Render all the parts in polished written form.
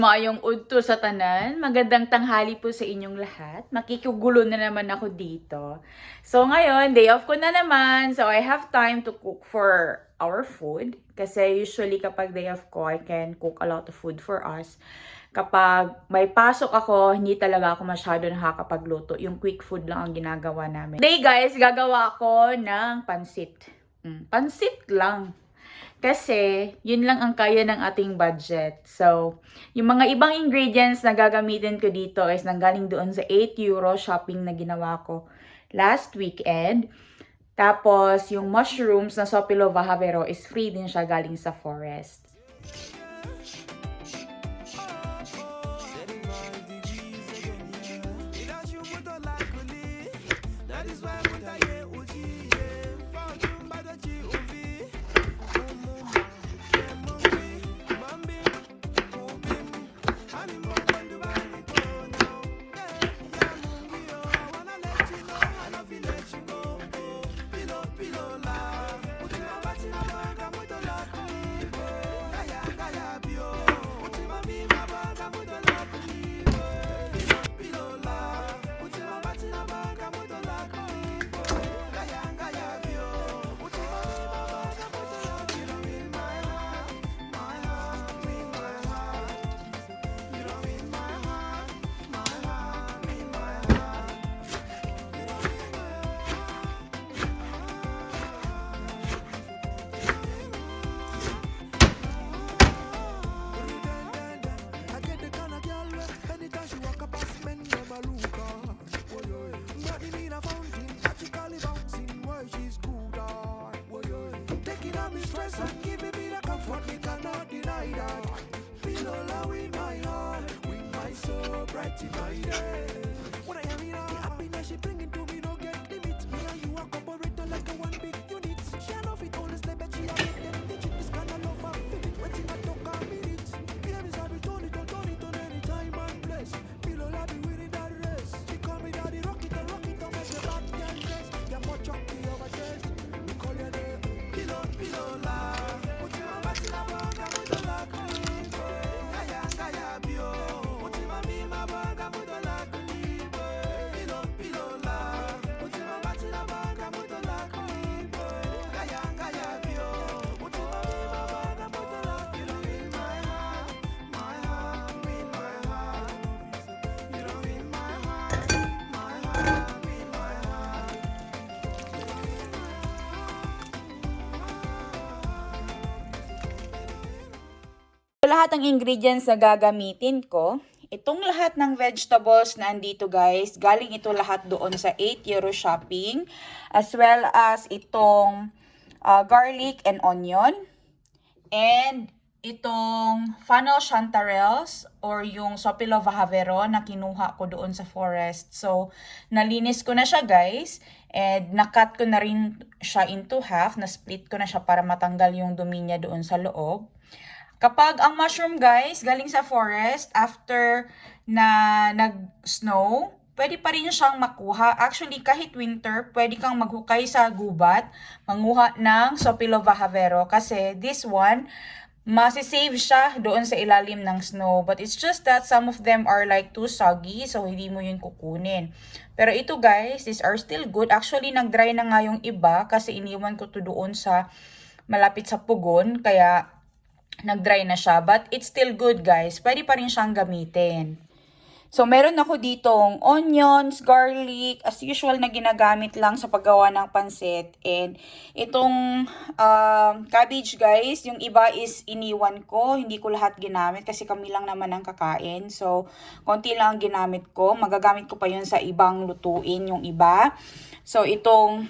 Maayong udto sa tanan, magandang tanghali po sa inyong lahat. Makikugulo na naman ako dito. So ngayon, day off ko na naman. So I have time to cook for our food. Kasi usually kapag day off ko, I can cook a lot of food for us. Kapag may pasok ako, hindi talaga ako masyado nakakapagluto. Yung quick food lang ang ginagawa namin. Today guys, gagawa ako ng pansit. Pansit lang. Kasi, yun lang ang kaya ng ating budget. So, yung mga ibang ingredients na gagamitin ko dito is nanggaling doon sa 8 euro shopping na ginawa ko last weekend. Tapos, yung mushrooms na Sopilo Vahavero is free din siya galing sa forest. Lahat ng ingredients na gagamitin ko, itong lahat ng vegetables na andito guys, galing ito lahat doon sa 8 euro shopping, as well as itong garlic and onion, and itong fennel chanterelles or yung Sopilo Vahavero na kinuha ko doon sa forest. So, nalinis ko na siya guys, and nakat ko na rin siya into half, na-split ko na siya para matanggal yung dumi niya doon sa loob. Kapag ang mushroom guys, galing sa forest, after na nag-snow, pwede pa rin siyang makuha. Actually, kahit winter, pwede kang maghukay sa gubat, manguha ng Sopilo Vahavero. Kasi this one, masisave siya doon sa ilalim ng snow. But it's just that some of them are like too soggy, so hindi mo yun kukunin. Pero ito guys, these are still good. Actually, nag-dry na nga yung iba kasi iniwan ko to doon sa malapit sa pugon. Kaya nag-dry na siya, but it's still good guys. Pwede pa rin siyang gamitin. So, meron ako ditong onions, garlic, as usual na ginagamit lang sa paggawa ng pansit. And itong cabbage guys, yung iba is iniwan ko. Hindi ko lahat ginamit kasi kami lang naman ang kakain. So, konti lang ang ginamit ko. Magagamit ko pa yun sa ibang lutuin, yung iba. So, itong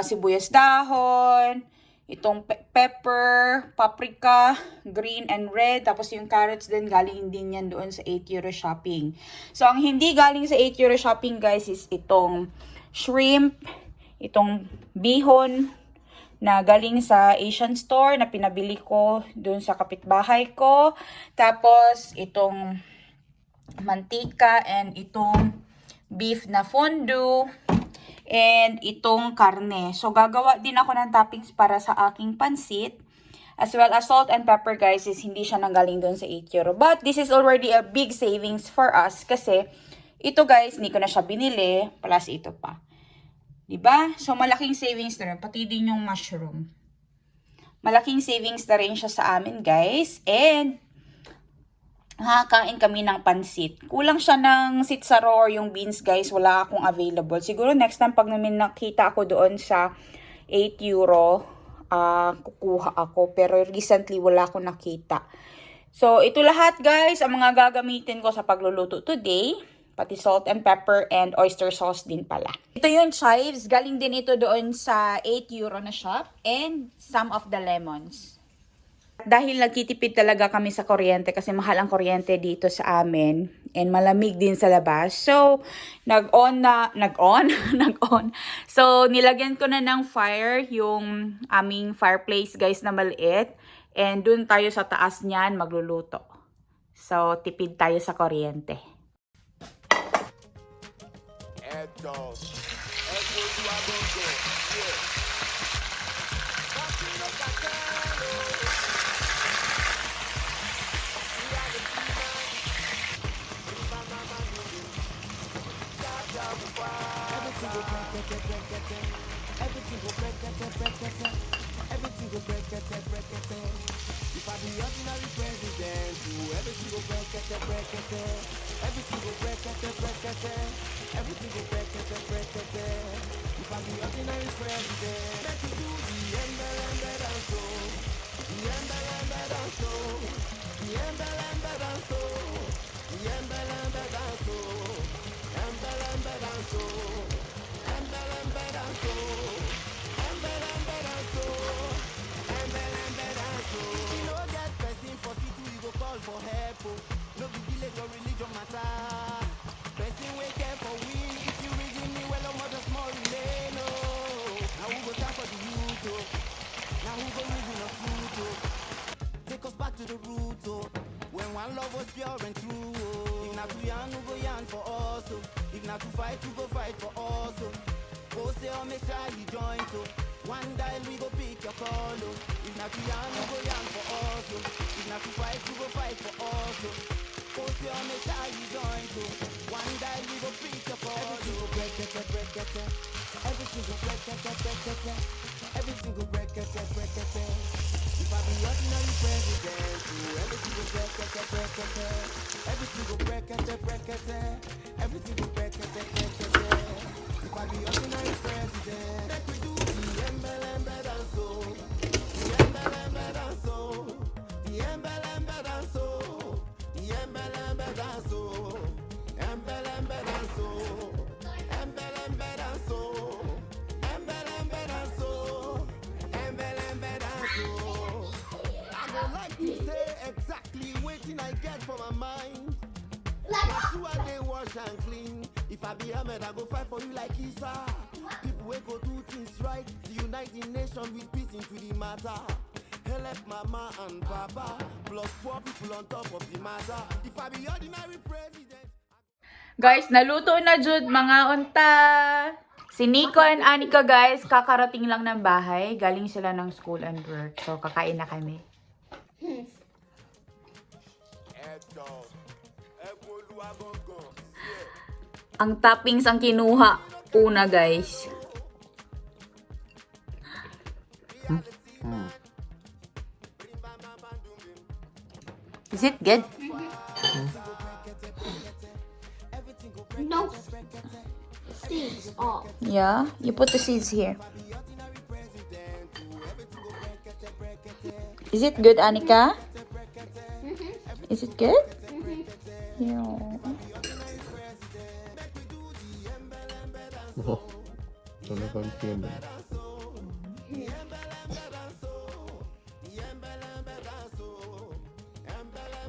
sibuyas dahon, itong pepper, paprika, green and red. Tapos yung carrots din, galing din yan doon sa 8 euro shopping. So, ang hindi galing sa 8 euro shopping guys is itong shrimp, itong bihon na galing sa Asian store na pinabili ko doon sa kapitbahay ko. Tapos, itong mantika and itong beef na fondue. And itong karne. So, gagawa din ako ng toppings para sa aking pansit. As well as salt and pepper guys is hindi siya nanggaling doon sa 8 euro. But this is already a big savings for us kasi ito guys, hindi ko na siya binili plus ito pa. 'Di ba? So malaking savings na rin, pati din yung mushroom. Malaking savings na rin siya sa amin guys. And nakakain kami ng pansit. Kulang siya ng sitsaro or yung beans guys, wala akong available. Siguro next time pag namin nakita ako doon sa 8 euro, kukuha ako. Pero recently wala akong nakita. So ito lahat guys, ang mga gagamitin ko sa pagluluto today. Pati salt and pepper and oyster sauce din pala. Ito yung chives. Galing din ito doon sa 8 euro na shop. And some of the lemons. Dahil nagtitipid talaga kami sa kuryente kasi mahal ang kuryente dito sa amin and malamig din sa labas. So, nag-on. So, nilagyan ko na ng fire yung aming fireplace guys na maliit and dun tayo sa taas niyan magluluto. So, tipid tayo sa kuryente. If I be ordinary president, everything go brekete. Everything go brekete. Everything go brekete. If I be ordinary president, let me do the embelembe danso. The embelembe danso. The embelembe danso. The embelembe danso. Embelembe danso. Embelembe danso. Embelembe danso. Embelembe danso. You no get person for city, you go call for help. No be village or religion matter. Person wey care for we, if you reason me well, I'm just more remain. Now who go stand for the youth? Now who go reason of truth? Take us back to the root. When one love was pure and true. If not to yarn, who go yarn for us? If not to fight, who go fight for us? Go say or make sure you join. One dial we go pick your call. If not to yarn, who go yarn for us? If not to fight, who go fight for us? Go say or make sure you join. One dial we go pick your call. Everything go brekete. Everything go brekete. Everything go brekete. If I be ordinary president, everything go brekete. Everything go brekete. Everything go brekete. If I be ordinary president, let me do the embelembe danso. The embelembe danso. The embelembe danso. The embelembe danso. Embelembe danso. Embelembe danso. Embelembe danso. Embelembe danso. I don't like to say exactly wetin I get for my mind. That's who I dey wash and clean. If I be Ahmed, I go fight for you like Isa. People wey go do things right to unite the nation with peace into the matter. Help mama and papa, plus poor people on top of the matter. If I be ordinary president. Guys, naluto na jud mga unta. Si Nico and Anika guys, kakarating lang ng bahay. Galing sila ng school and work. So, kakain na kami. Ang toppings ang kinuha. Una guys. Is it good? No. Seeds off. Yeah, you put the seeds here. Is it good, Anika? Is it good? Yeah. Sono confiando.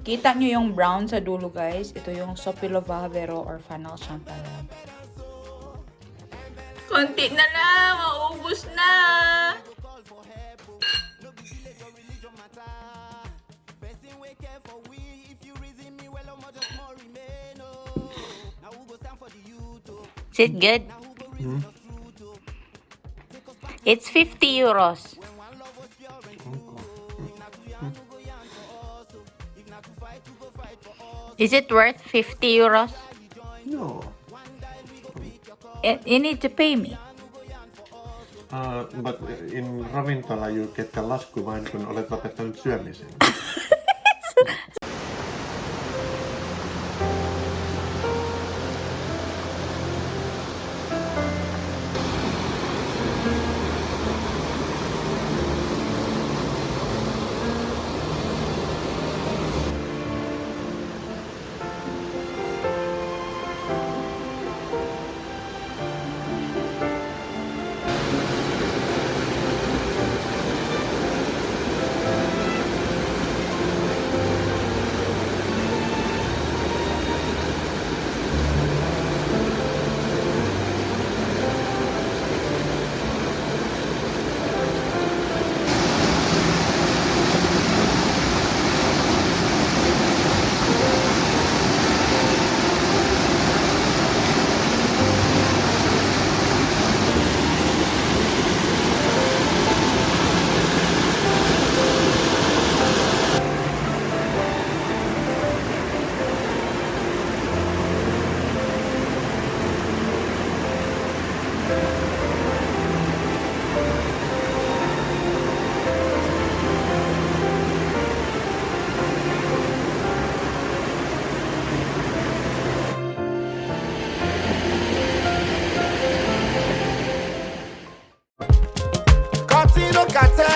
Kita nyo yung brown sa dulo, guys. Ito yung Sopilovavero or Fanal Champalan. Konti na lang! Maubos na! Is it good? It's 50 euros. Is it worth 50 euros? No. You need to pay me. But in ravintola you get the lasku vain kun olet lopettanut syömisen. Casino Kate,